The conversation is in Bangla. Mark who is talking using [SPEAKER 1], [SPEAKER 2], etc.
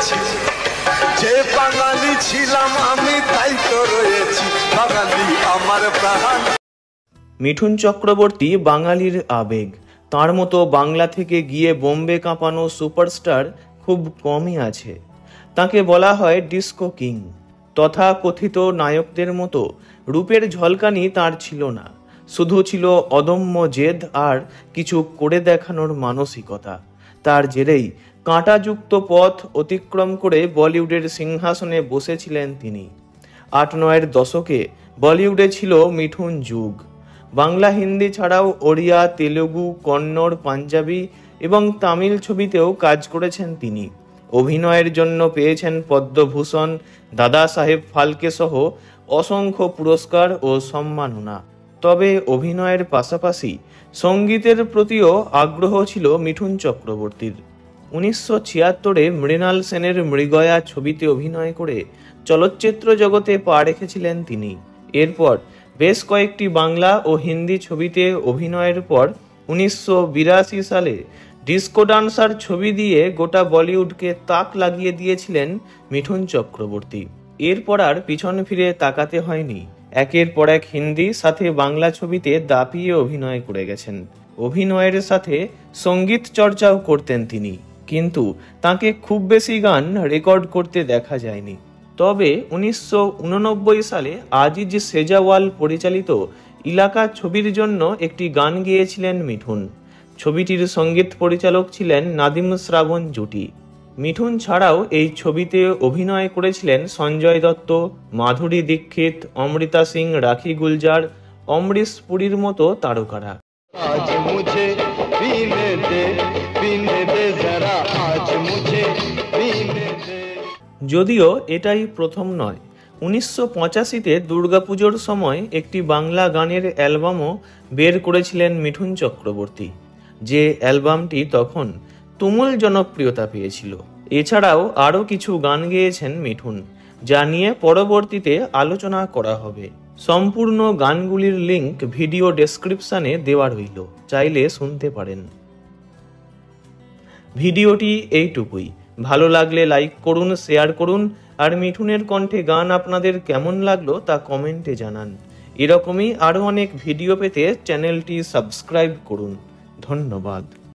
[SPEAKER 1] রয়েছি, যে বাঙালি ছিলাম আমি তাই তো রয়েছি, বাঙালি আমার প্রাণ।
[SPEAKER 2] মিঠুন চক্রবর্তী বাঙালির আবেগ। তার মতো বাংলা থেকে গিয়ে বোম্বে কাঁপানো সুপারস্টার খুব কমই আছে। তাকে বলা হয় ডিস্কো কিং। তথা কথিত নায়কদের মতো রূপের ঝলকানি তার ছিল না, শুধু ছিল অদম্য জেদ আর কিছু করে দেখানোর মানসিকতা। তার জেরেই কাঁটাযুক্ত পথ অতিক্রম করে বলিউডের সিংহাসনে বসেছিলেন তিনি। ৮-৯-এর দশকে বলিউডে ছিল মিঠুন যুগ। বাংলা হিন্দি ছাড়াও ওড়িয়া, তেলুগু, কন্নড়, পাঞ্জাবি এবং তামিল ছবিতেও কাজ করেছেন তিনি। অভিনয়ের জন্য পেয়েছেন পদ্মভূষণ, দাদা সাহেব ফালকে সহ অসংখ্য পুরস্কার ও সম্মাননা। তবে অভিনয়ের পাশাপাশি সঙ্গীতের প্রতিও আগ্রহ ছিল মিঠুন চক্রবর্তীর। ১৯৭৬-এ মৃণাল সেনের মৃগয়া ছবিতে অভিনয় করে চলচ্চিত্র জগতে পা রেখেছিলেন তিনি। এরপর বেশ কয়েকটি বাংলা ও হিন্দি ছবিতে অভিনয়ের পর ১৯৮২ সালে ডিস্কো ডান্সার ছবি দিয়ে গোটা বলিউডকে তাক লাগিয়ে দিয়েছিলেন মিঠুন চক্রবর্তী। এরপর আর পিছন ফিরে তাকাতে হয়নি। একের পর এক হিন্দি সাথে বাংলা ছবিতে দাপিয়ে অভিনয় করে গেছেন। অভিনয়ের সাথে সঙ্গীত চর্চাও করতেন তিনি, কিন্তু তাকে খুব বেশি গান রেকর্ড করতে দেখা যায়নি। তবে ১৯৮৯ সালে আজিজ সেজাওয়াল পরিচালিত ইলাকা ছবির জন্য একটি গান গেয়েছিলেন মিঠুন। ছবিটির সঙ্গীত পরিচালক ছিলেন নাদিম শ্রাবণ জুটি। মিঠুন ছাড়াও এই ছবিতে অভিনয় করেছিলেন সঞ্জয় দত্ত, মাধুরী দীক্ষিত, অমৃতা সিং, রাখি গুলজার, অমরিশ পুরীর মতো তারকারা। যদিও এটাই প্রথম নয়, ১৯৮৫-তে দুর্গাপুজোর সময় একটি বাংলা গানের অ্যালবামও বের করেছিলেন মিঠুন চক্রবর্তী, যে অ্যালবামটি তখন তুমুল জনপ্রিয়তা পেয়েছিল। এছাড়াও আরও কিছু গান গেয়েছেন মিঠুন, যা নিয়ে পরবর্তীতে আলোচনা করা হবে। সম্পূর্ণ গানগুলির লিংক ভিডিও ডেসক্রিপশনে দেওয়া রইল, চাইলে শুনতে পারেন। ভিডিওটি এইটুকুই। ভালো লাগলে লাইক করুন, শেয়ার করুন, আর মিঠুনের কণ্ঠে গান আপনাদের কেমন লাগলো তা কমেন্টে জানান। এরকমই আরও অনেক ভিডিও পেতে চ্যানেলটি সাবস্ক্রাইব করুন। ধন্যবাদ।